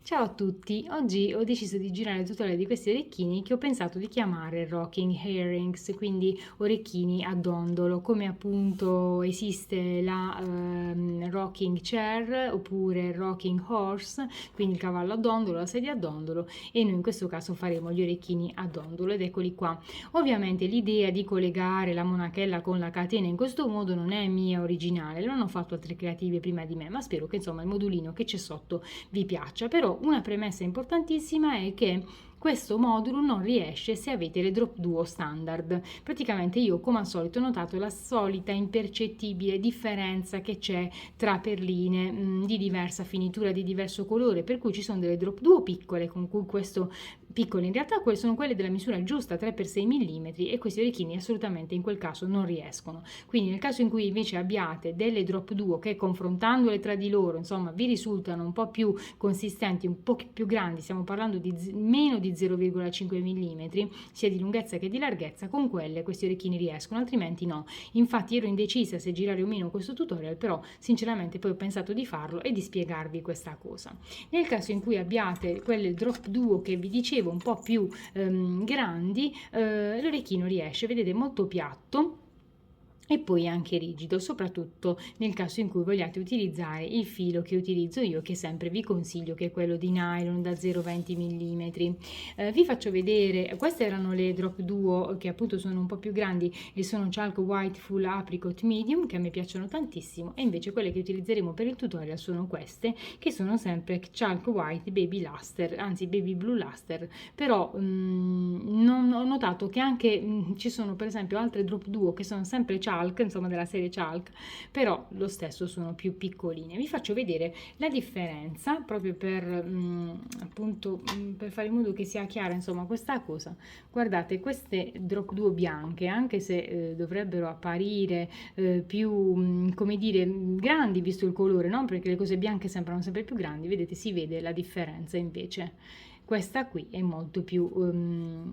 Ciao a tutti, oggi ho deciso di girare il tutorial di questi orecchini che ho pensato di chiamare rocking earrings, quindi orecchini a dondolo, come appunto esiste la rocking chair oppure rocking horse, quindi il cavallo a dondolo, la sedia a dondolo, e noi in questo caso faremo gli orecchini a dondolo ed eccoli qua. Ovviamente l'idea di collegare la monachella con la catena in questo modo non è mia originale, lo hanno fatto altre creative prima di me, ma spero che insomma il modulino che c'è sotto vi piaccia. Però una premessa importantissima è che questo modulo non riesce se avete le drop duo standard. Praticamente io come al solito ho notato la solita impercettibile differenza che c'è tra perline di diversa finitura, di diverso colore, per cui ci sono delle drop duo piccole con cui questo piccole in realtà sono quelle della misura giusta 3x6 mm e questi orecchini assolutamente in quel caso non riescono. Quindi nel caso in cui invece abbiate delle drop duo che confrontandole tra di loro insomma vi risultano un po' più consistenti, un po' più grandi, stiamo parlando di meno di 0,5 mm sia di lunghezza che di larghezza, con quelle questi orecchini riescono, altrimenti no. Infatti ero indecisa se girare o meno questo tutorial, però sinceramente poi ho pensato di farlo e di spiegarvi questa cosa. Nel caso in cui abbiate quelle drop duo che vi dicevo un po' più grandi, l'orecchino riesce, vedete, molto piatto e poi anche rigido, soprattutto nel caso in cui vogliate utilizzare il filo che utilizzo io, che sempre vi consiglio, che è quello di nylon da 0,20 mm. Vi faccio vedere, queste erano le drop duo che appunto sono un po' più grandi e sono Chalk White Full Apricot Medium, che a me piacciono tantissimo, e invece quelle che utilizzeremo per il tutorial sono queste, che sono sempre Chalk White Baby Luster, anzi Baby Blue Luster. Però non ho notato che anche ci sono per esempio altre drop duo che sono sempre Chalk, insomma della serie Chalk, però lo stesso sono più piccoline. Vi faccio vedere la differenza proprio per appunto per fare in modo che sia chiara insomma questa cosa. Guardate, queste drop duo bianche, anche se dovrebbero apparire più come dire grandi visto il colore, no? Perché le cose bianche sembrano sempre più grandi, vedete, si vede la differenza invece. Questa qui è molto più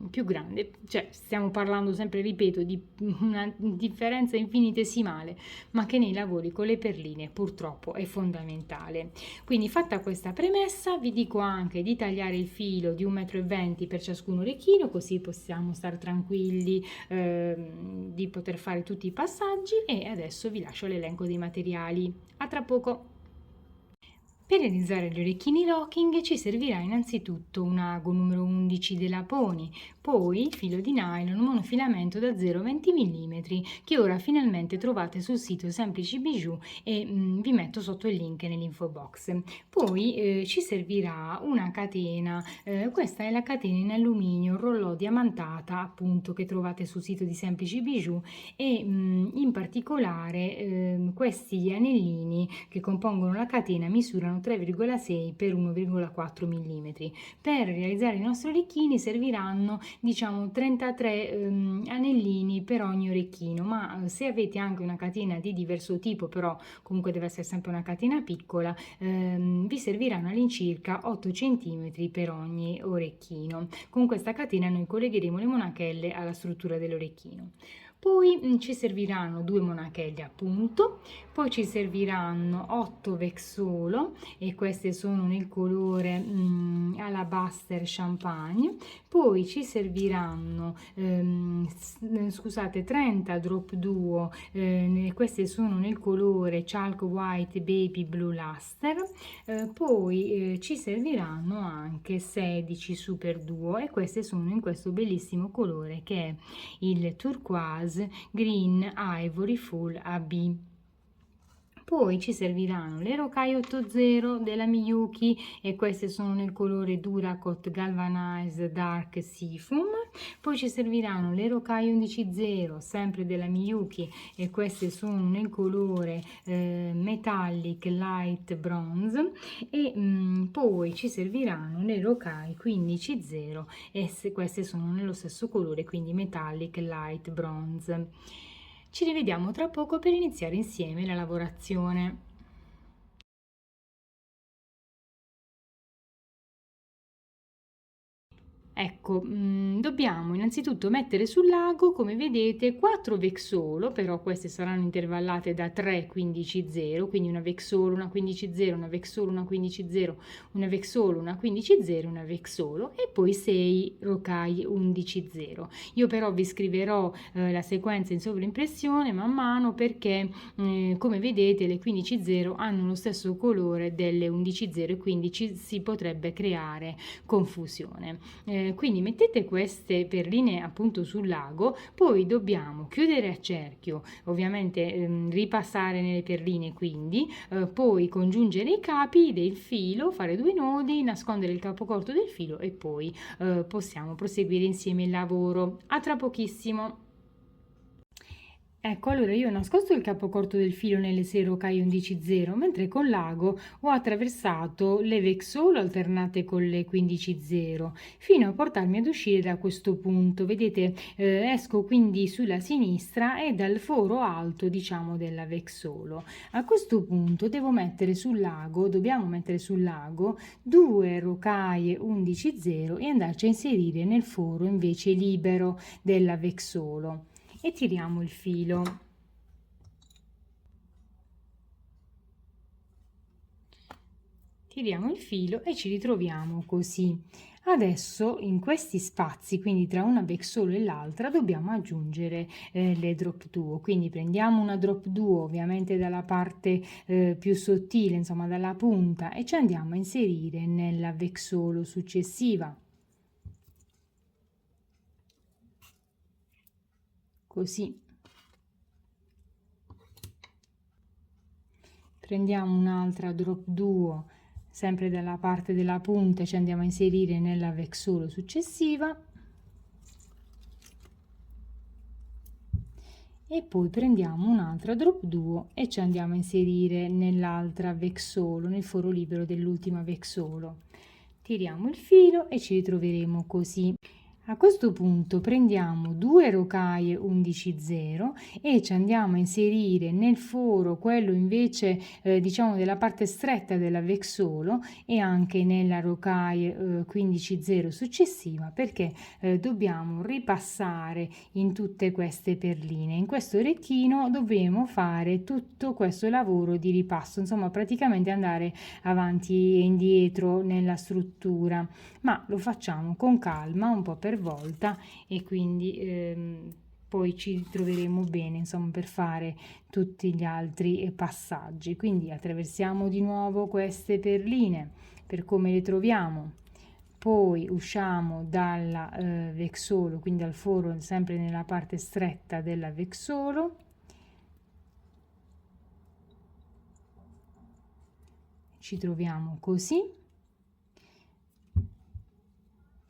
grande, cioè stiamo parlando sempre, ripeto, di una differenza infinitesimale, ma che nei lavori con le perline purtroppo è fondamentale. Quindi fatta questa premessa vi dico anche di tagliare il filo di 1,20 m per ciascun orecchino, così possiamo stare tranquilli di poter fare tutti i passaggi, e adesso vi lascio l'elenco dei materiali. A tra poco! Per realizzare gli orecchini rocking ci servirà innanzitutto un ago numero 11 della Pony, poi filo di nylon monofilamento da 0,20 mm che ora finalmente trovate sul sito Semplici Bijou e vi metto sotto il link nell'info box. Poi ci servirà una catena, questa è la catena in alluminio rollò diamantata appunto che trovate sul sito di Semplici Bijou, e in particolare questi anellini che compongono la catena misurano 3,6 per 1,4 mm. Per realizzare i nostri orecchini serviranno diciamo 33 anellini per ogni orecchino, ma se avete anche una catena di diverso tipo, però comunque deve essere sempre una catena piccola, vi serviranno all'incirca 8 cm per ogni orecchino. Con questa catena noi collegheremo le monachelle alla struttura dell'orecchino. Poi ci serviranno 2 monachelle appunto, poi ci serviranno 8 vexolo, e queste sono nel colore alabaster champagne. Poi ci serviranno scusate 30 drop duo, queste sono nel colore chalk white baby blue luster. Poi ci serviranno anche 16 super duo, e queste sono in questo bellissimo colore che è il turquoise green ivory full AB. Poi ci serviranno le Rokai 80 della Miyuki, e queste sono nel colore Duracot Galvanized Dark Seafoam. Poi ci serviranno le Rokai 11.0 sempre della Miyuki, e queste sono nel colore Metallic Light Bronze. E poi ci serviranno le Rokai 15.0 e queste sono nello stesso colore, quindi Metallic Light Bronze. Ci rivediamo tra poco per iniziare insieme la lavorazione. Ecco, dobbiamo innanzitutto mettere sul lago, come vedete, 4 vexolo, però queste saranno intervallate da 3 15 0, quindi una vexolo, una 15 0, una vexolo, una 15 0, una vexolo, una 15 0, una vexolo e poi 6 rocai 11 0. Io però vi scriverò la sequenza in sovraimpressione man mano perché come vedete le 15 0 hanno lo stesso colore delle 11 0 e quindi ci si potrebbe creare confusione. Quindi mettete queste perline appunto sul lago, poi dobbiamo chiudere a cerchio, ovviamente ripassare nelle perline quindi, poi congiungere i capi del filo, fare 2 nodi, nascondere il capo corto del filo e poi possiamo proseguire insieme il lavoro. A tra pochissimo! Ecco, allora io ho nascosto il capo corto del filo nelle 6 rocaie 11 0, mentre con l'ago ho attraversato le vexolo alternate con le 15 0, fino a portarmi ad uscire da questo punto. Vedete, esco quindi sulla sinistra e dal foro alto, diciamo, della vexolo. A questo punto devo mettere sul lago, dobbiamo mettere sul lago 2 rocaie 11 0 e andarci a inserire nel foro invece libero della vexolo. E tiriamo il filo. Tiriamo il filo e ci ritroviamo così. Adesso in questi spazi, quindi tra una vexolo e l'altra, dobbiamo aggiungere le drop duo. Quindi prendiamo una drop duo ovviamente dalla parte più sottile, insomma dalla punta, e ci andiamo a inserire nella vexolo successiva. Così. Prendiamo un'altra drop duo sempre dalla parte della punta, ci andiamo a inserire nella vexolo successiva e poi prendiamo un'altra drop duo e ci andiamo a inserire nell'altra vexolo, nel foro libero dell'ultima vexolo. Tiriamo il filo e ci ritroveremo così. A questo punto prendiamo 2 rocaie 11 0 e ci andiamo a inserire nel foro, quello invece diciamo della parte stretta della vexolo, e anche nella rocaie 15 0 successiva, perché dobbiamo ripassare in tutte queste perline. In questo orecchino dovremo fare tutto questo lavoro di ripasso, insomma praticamente andare avanti e indietro nella struttura, ma lo facciamo con calma, un po' per volta, e quindi poi ci troveremo bene, insomma, per fare tutti gli altri passaggi. Quindi attraversiamo di nuovo queste perline per come le troviamo, poi usciamo dalla vexolo, quindi dal foro sempre nella parte stretta della vexolo, ci troviamo così.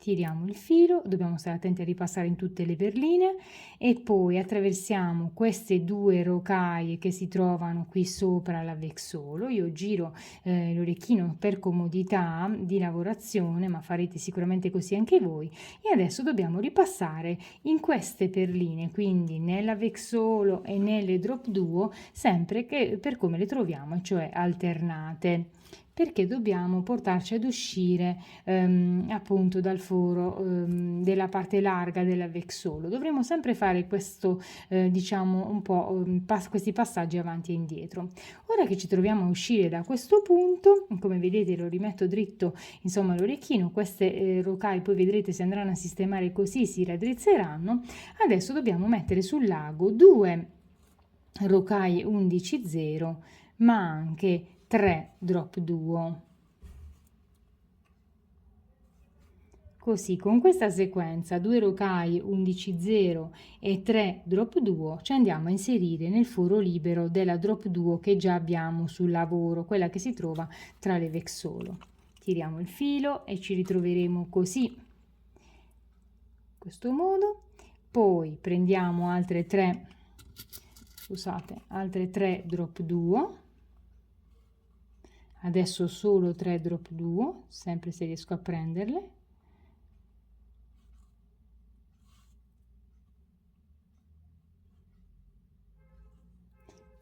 Tiriamo il filo, dobbiamo stare attenti a ripassare in tutte le perline e poi attraversiamo queste 2 rocaie che si trovano qui sopra la vexolo. Io giro l'orecchino per comodità di lavorazione, ma farete sicuramente così anche voi, e adesso dobbiamo ripassare in queste perline, quindi nella vexolo e nelle drop duo, sempre che per come le troviamo, cioè alternate, perché dobbiamo portarci ad uscire appunto dal foro della parte larga della vexolo. Dovremo sempre fare questo diciamo un po' questi passaggi avanti e indietro. Ora che ci troviamo a uscire da questo punto, come vedete lo rimetto dritto, insomma l'orecchino, queste rocaie poi vedrete si andranno a sistemare così, si raddrizzeranno. Adesso dobbiamo mettere sul lago 2 rocaie 11 0, ma anche 3 drop duo. Così con questa sequenza 2 rocaie 11 0 e 3 drop duo ci andiamo a inserire nel foro libero della drop duo che già abbiamo sul lavoro, quella che si trova tra le vexolo. Tiriamo il filo e ci ritroveremo così, in questo modo. Poi prendiamo altre 3 drop duo. Adesso solo 3 drop duo, sempre se riesco a prenderle.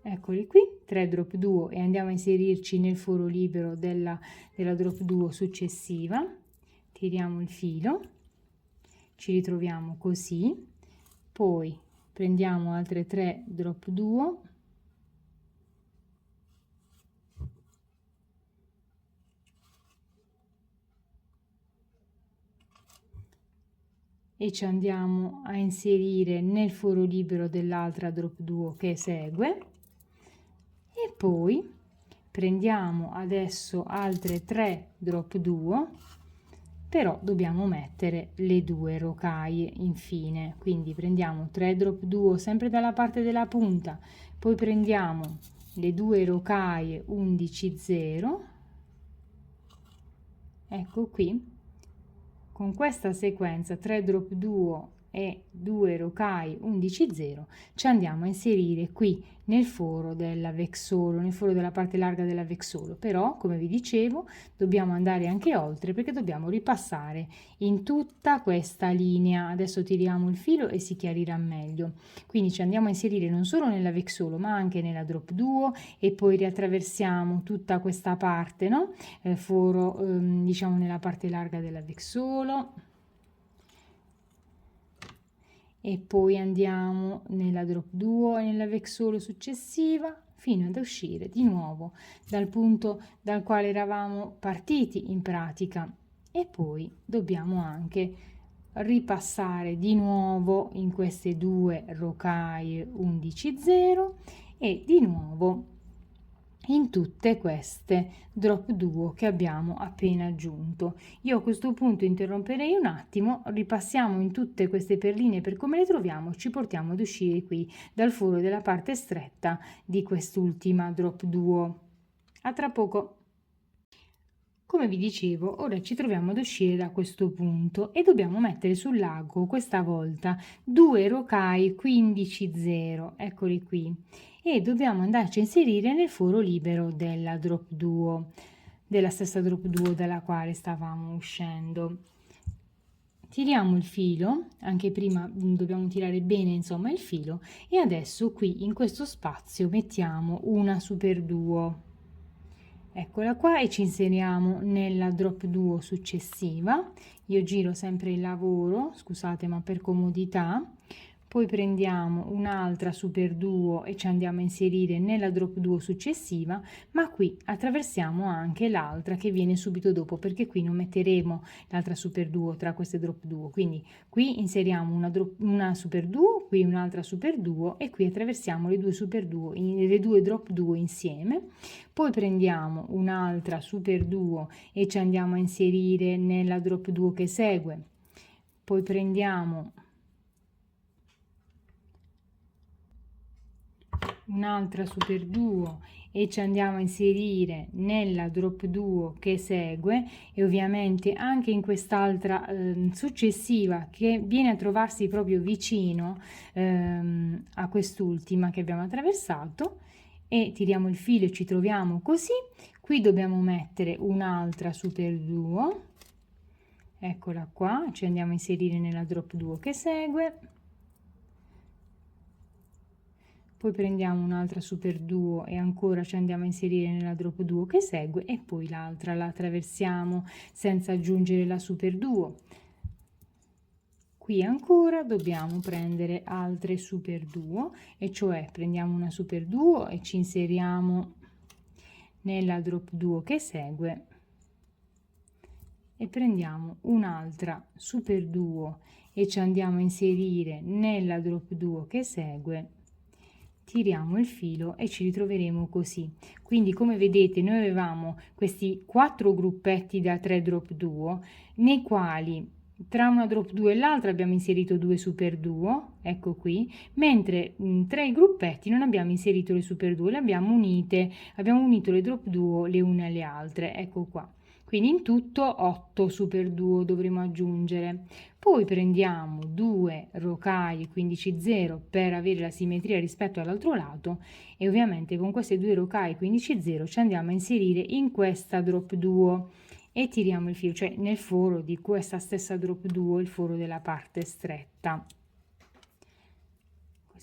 Eccoli qui, 3 drop duo, e andiamo a inserirci nel foro libero della drop duo successiva. Tiriamo il filo ci ritroviamo così, poi prendiamo altre 3 drop duo, e ci andiamo a inserire nel foro libero dell'altra drop duo che segue, e poi prendiamo adesso altre 3 drop duo, però dobbiamo mettere le 2 rocaie infine, quindi prendiamo 3 drop duo sempre dalla parte della punta, poi prendiamo le 2 rocaie 11 0, ecco qui. Con questa sequenza 3 drop duo e 2 rocaille 11 0 ci andiamo a inserire qui nel foro della vexolo, nel foro della parte larga della vexolo, però come vi dicevo dobbiamo andare anche oltre perché dobbiamo ripassare in tutta questa linea. Adesso tiriamo il filo e si chiarirà meglio, quindi ci andiamo a inserire non solo nella vexolo ma anche nella drop duo e poi riattraversiamo tutta questa parte, no? Foro diciamo nella parte larga della vexolo, e poi andiamo nella drop duo e nella vexolo successiva fino ad uscire di nuovo dal punto dal quale eravamo partiti in pratica, e poi dobbiamo anche ripassare di nuovo in queste 2 rocaie 11 0 e di nuovo in tutte queste drop duo che abbiamo appena aggiunto. Io a questo punto interromperei un attimo, ripassiamo in tutte queste perline per come le troviamo, ci portiamo ad uscire qui dal foro della parte stretta di quest'ultima drop duo. A tra poco. Come vi dicevo, ora ci troviamo ad uscire da questo punto e dobbiamo mettere sul lago questa volta 2 rocaille 15 0, eccoli qui, e dobbiamo andarci a inserire nel foro libero della drop duo, della stessa drop duo dalla quale stavamo uscendo. Tiriamo il filo, anche prima dobbiamo tirare bene insomma il filo, e adesso qui in questo spazio mettiamo una super duo. Eccola qua, e ci inseriamo nella drop duo successiva. Io giro sempre il lavoro, scusate, ma per comodità. Poi prendiamo un'altra super duo e ci andiamo a inserire nella drop duo successiva, ma qui attraversiamo anche l'altra che viene subito dopo, perché qui non metteremo l'altra super duo tra queste drop duo. Quindi qui inseriamo una super duo, qui un'altra super duo, e qui attraversiamo le 2 super duo, le 2 drop duo insieme. Poi prendiamo un'altra super duo e ci andiamo a inserire nella drop duo che segue. Poi prendiamo un'altra super duo e ci andiamo a inserire nella drop duo che segue, e ovviamente anche in quest'altra successiva che viene a trovarsi proprio vicino a quest'ultima che abbiamo attraversato, e tiriamo il filo e ci troviamo così. Qui dobbiamo mettere un'altra super duo, eccola qua, ci andiamo a inserire nella drop duo che segue. Poi prendiamo un'altra super duo e ancora ci andiamo a inserire nella drop duo che segue, e poi l'altra la attraversiamo senza aggiungere la super duo. Qui ancora dobbiamo prendere altre super duo, e cioè prendiamo una super duo e ci inseriamo nella drop duo che segue, e prendiamo un'altra super duo e ci andiamo a inserire nella drop duo che segue. Tiriamo il filo e ci ritroveremo così. Quindi come vedete noi avevamo questi 4 gruppetti da 3 drop duo, nei quali tra una drop duo e l'altra abbiamo inserito 2 super duo, ecco qui, mentre tra i gruppetti non abbiamo inserito le super duo, le abbiamo unite, abbiamo unito le drop duo le une alle altre, ecco qua. Quindi in tutto 8 super duo dovremo aggiungere. Poi prendiamo 2 rocaille 15 0 per avere la simmetria rispetto all'altro lato, e ovviamente con queste 2 rocaille 15 0 ci andiamo a inserire in questa drop duo e tiriamo il filo, cioè nel foro di questa stessa drop duo, il foro della parte stretta.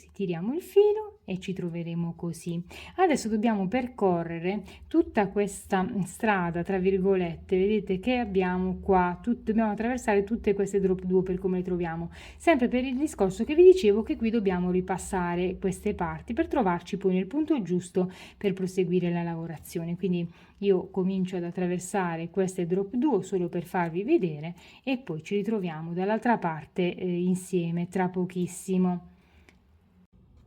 così, tiriamo il filo e ci troveremo così. Adesso dobbiamo percorrere tutta questa strada, tra virgolette, vedete che abbiamo qua, dobbiamo attraversare tutte queste drop 2 per come le troviamo, sempre per il discorso che vi dicevo che qui dobbiamo ripassare queste parti per trovarci poi nel punto giusto per proseguire la lavorazione. Quindi io comincio ad attraversare queste drop 2 solo per farvi vedere e poi ci ritroviamo dall'altra parte insieme tra pochissimo.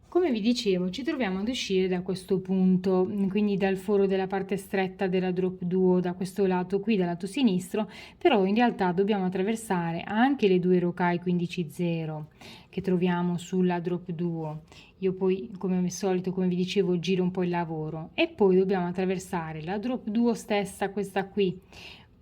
Come vi dicevo, ci troviamo ad uscire da questo punto, quindi dal foro della parte stretta della drop 2 da questo lato qui, dal lato sinistro, però in realtà dobbiamo attraversare anche le due rocaie 15-0 che troviamo sulla drop 2. Io poi, come al solito, come vi dicevo, giro un po' il lavoro e poi dobbiamo attraversare la drop 2 stessa, questa qui.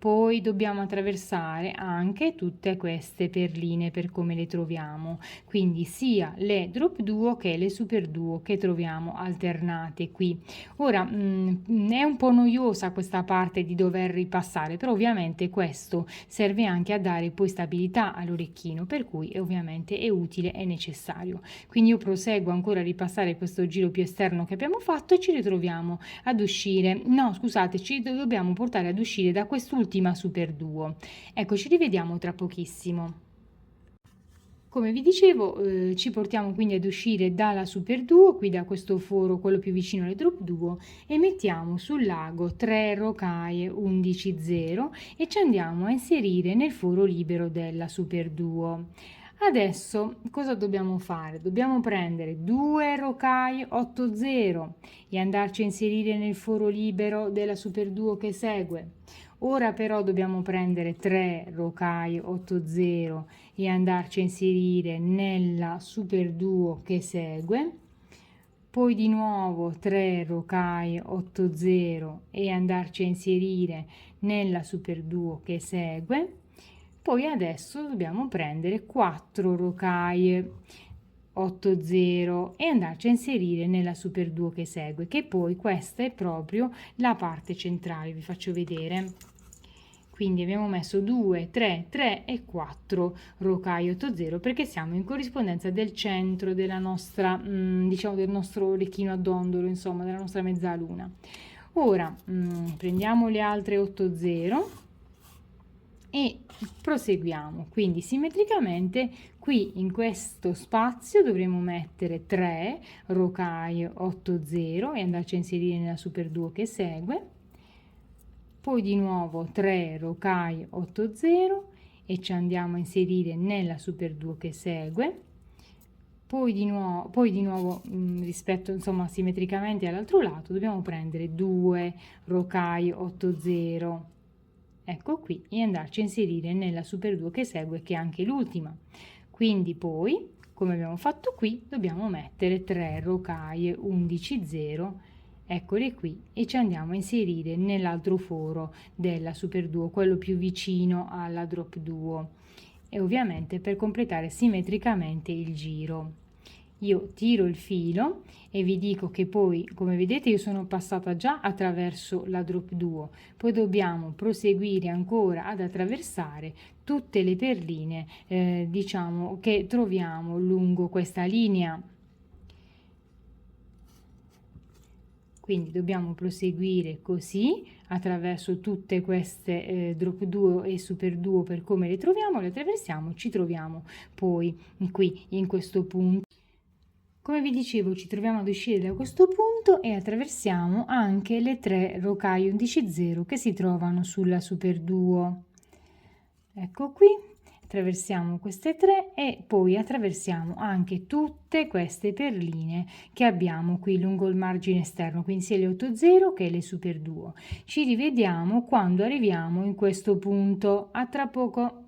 Poi dobbiamo attraversare anche tutte queste perline per come le troviamo, quindi sia le drop duo che le super duo che troviamo alternate qui. Ora è un po' noiosa questa parte di dover ripassare, però ovviamente questo serve anche a dare poi stabilità all'orecchino, per cui ovviamente è utile e necessario. Quindi io proseguo ancora a ripassare questo giro più esterno che abbiamo fatto e ci ritroviamo ad uscire, no scusate, ci dobbiamo portare ad uscire da quest'ultima super duo. Ecco, ci rivediamo tra pochissimo. Come vi dicevo, ci portiamo quindi ad uscire dalla super duo, qui da questo foro, quello più vicino alle drop duo, e mettiamo sul lago 3 rocaie 11-0 e ci andiamo a inserire nel foro libero della super duo. Adesso cosa dobbiamo fare? Dobbiamo prendere 2 rocaie 8-0 e andarci a inserire nel foro libero della super duo che segue. Ora però dobbiamo prendere 3 rocaie 8-0 e andarci a inserire nella super duo che segue, poi di nuovo 3 rocaie 8-0 e andarci a inserire nella super duo che segue. Poi adesso dobbiamo prendere 4 rocaie 8-0 e andarci a inserire nella super duo che segue, che poi questa è proprio la parte centrale, vi faccio vedere. Quindi abbiamo messo 2, 3, 3 e 4 rocaie 8-0 perché siamo in corrispondenza del centro della nostra, diciamo del nostro orecchino a dondolo, insomma della nostra mezzaluna. Ora prendiamo le altre 8-0 e proseguiamo, quindi simmetricamente qui in questo spazio dovremo mettere 3 rocaie 8-0 e andarci a inserire nella super duo che segue, poi di nuovo 3 rocaie 8-0 e ci andiamo a inserire nella super duo che segue, poi di nuovo rispetto insomma simmetricamente all'altro lato dobbiamo prendere 2 rocaie 8-0, ecco qui, e andarci a inserire nella super duo che segue, che è anche l'ultima. Quindi poi, come abbiamo fatto qui, dobbiamo mettere 3 rocaie 11-0, eccole qui, e ci andiamo a inserire nell'altro foro della super duo, quello più vicino alla drop duo, e ovviamente per completare simmetricamente il giro. Io tiro il filo e vi dico che poi, come vedete, io sono passata già attraverso la drop duo, poi dobbiamo proseguire ancora ad attraversare tutte le perline diciamo che troviamo lungo questa linea. Quindi dobbiamo proseguire così attraverso tutte queste drop duo e super duo per come le troviamo, le attraversiamo, ci troviamo poi qui in questo punto. Come vi dicevo, ci troviamo ad uscire da questo punto e attraversiamo anche le 3 rocaie 11-0 che si trovano sulla super duo. Ecco qui, attraversiamo queste 3 e poi attraversiamo anche tutte queste perline che abbiamo qui lungo il margine esterno, quindi sia le 8-0 che le super duo. Ci rivediamo quando arriviamo in questo punto. A tra poco.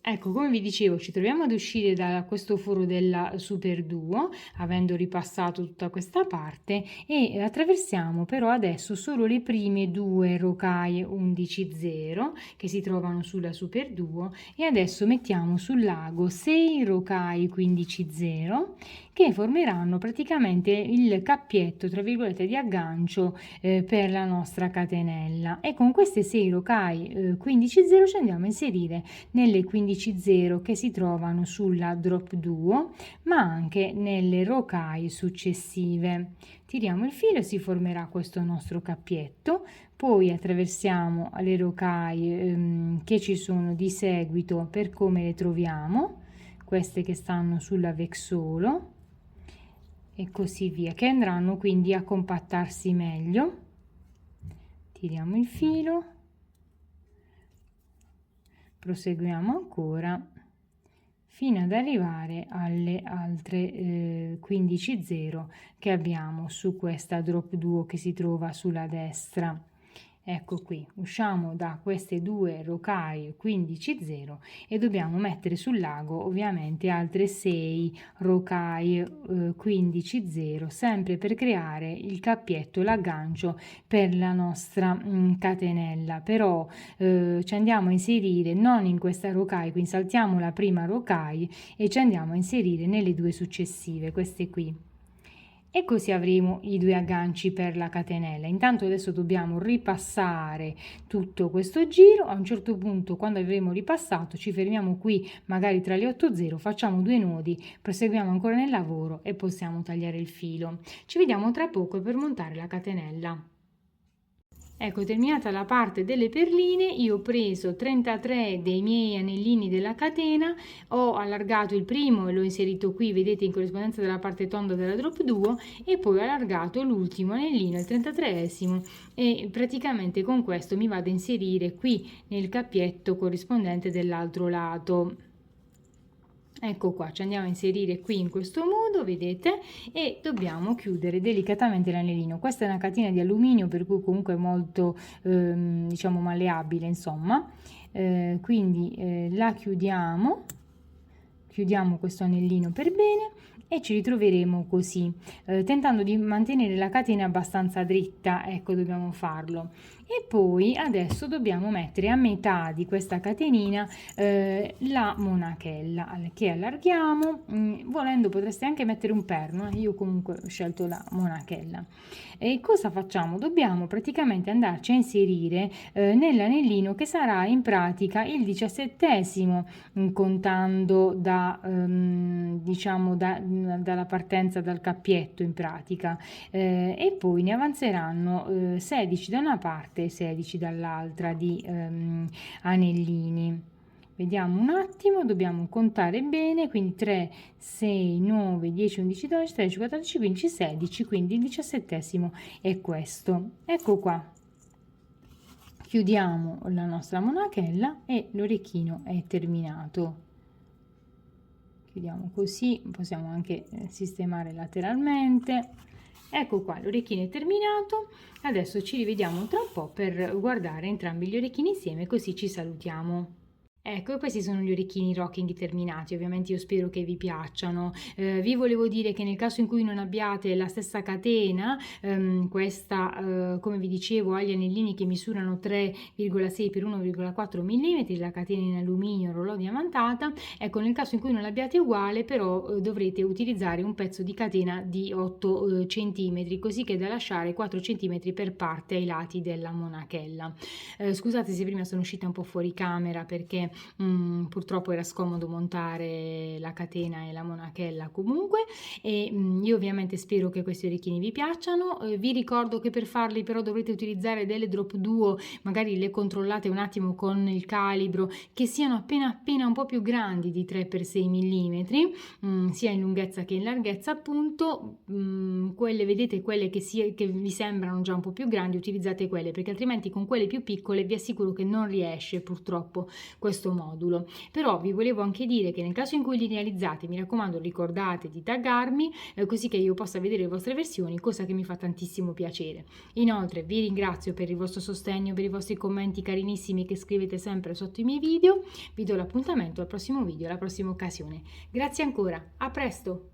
Ecco, come vi dicevo, ci troviamo ad uscire da questo foro della super duo, avendo ripassato tutta questa parte, e attraversiamo però adesso solo le prime 2 rocaie 11-0 che si trovano sulla super duo, e adesso mettiamo sul lago 6 rocaie 15-0 che formeranno praticamente il cappietto, tra virgolette, di aggancio per la nostra catenella, e con queste 6 rocaie 15-0 ci andiamo a inserire nelle 15 15-0 che si trovano sulla drop duo, ma anche nelle rocaille successive. Tiriamo il filo e si formerà questo nostro cappietto, poi attraversiamo le rocaille che ci sono di seguito per come le troviamo, queste che stanno sull'avexolo e così via, che andranno quindi a compattarsi meglio. Tiriamo il filo, proseguiamo ancora fino ad arrivare alle altre 15-0 che abbiamo su questa drop duo che si trova sulla destra. Ecco qui, usciamo da queste due rocaille 15-0 e dobbiamo mettere sul lago ovviamente altre 6 rocaille 15-0, sempre per creare il cappietto, l'aggancio per la nostra catenella. Però ci andiamo a inserire non in questa rocaille, quindi saltiamo la prima rocaille e ci andiamo a inserire nelle due successive, queste qui. E così avremo i due agganci per la catenella. Intanto adesso dobbiamo ripassare tutto questo giro. A un certo punto, quando avremo ripassato, ci fermiamo qui magari tra le 8-0, facciamo 2 nodi, proseguiamo ancora nel lavoro e possiamo tagliare il filo. Ci vediamo tra poco per montare la catenella. Ecco, terminata la parte delle perline, io ho preso 33 dei miei anellini della catena, ho allargato il primo e l'ho inserito qui, vedete, in corrispondenza della parte tonda della drop duo, e poi ho allargato l'ultimo anellino, il 33esimo, e praticamente con questo mi vado a inserire qui nel cappietto corrispondente dell'altro lato. Ecco qua, ci andiamo a inserire qui in questo modo, vedete, e dobbiamo chiudere delicatamente l'anellino. Questa è una catena di alluminio, per cui comunque è molto diciamo malleabile, insomma, quindi la chiudiamo questo anellino per bene e ci ritroveremo così, tentando di mantenere la catena abbastanza dritta. Ecco, dobbiamo farlo. E poi adesso dobbiamo mettere a metà di questa catenina la monachella, che allarghiamo. Volendo potreste anche mettere un perno, io comunque ho scelto la monachella. E cosa facciamo? Dobbiamo praticamente andarci a inserire nell'anellino che sarà in pratica il 17esimo, contando diciamo dalla partenza dal cappietto in pratica, e poi ne avanzeranno 16 da una parte e 16 dall'altra di anellini. Vediamo un attimo, dobbiamo contare bene, quindi 3, 6, 9, 10, 11, 12, 13, 14, 15, 16, quindi il 17esimo è questo. Ecco qua. Chiudiamo la nostra monachella e l'orecchino è terminato. Chiudiamo così, possiamo anche sistemare lateralmente. Ecco qua, l'orecchino è terminato. Adesso ci rivediamo tra un po' per guardare entrambi gli orecchini insieme, così ci salutiamo. Ecco, questi sono gli orecchini rocking terminati, ovviamente io spero che vi piacciono. Vi volevo dire che nel caso in cui non abbiate la stessa catena, questa come vi dicevo ha gli anellini che misurano 3,6 x 1,4 mm, la catena in alluminio rolò diamantata. Ecco, nel caso in cui non l'abbiate uguale, però dovrete utilizzare un pezzo di catena di 8 cm, così che da lasciare 4 cm per parte ai lati della monachella. Scusate se prima sono uscita un po' fuori camera perché purtroppo era scomodo montare la catena e la monachella comunque, e io ovviamente spero che questi orecchini vi piacciono. Vi ricordo che per farli però dovrete utilizzare delle drop duo, magari le controllate un attimo con il calibro, che siano appena un po' più grandi di 3x6 mm, sia in lunghezza che in larghezza, appunto. Quelle, vedete, quelle che vi sembrano già un po' più grandi, utilizzate quelle, perché altrimenti con quelle più piccole vi assicuro che non riesce purtroppo questo modulo. Però vi volevo anche dire che nel caso in cui li realizzate, mi raccomando, ricordate di taggarmi, così che io possa vedere le vostre versioni, cosa che mi fa tantissimo piacere. Inoltre vi ringrazio per il vostro sostegno, per i vostri commenti carinissimi che scrivete sempre sotto i miei video. Vi do l'appuntamento al prossimo video, alla prossima occasione. Grazie ancora, a presto!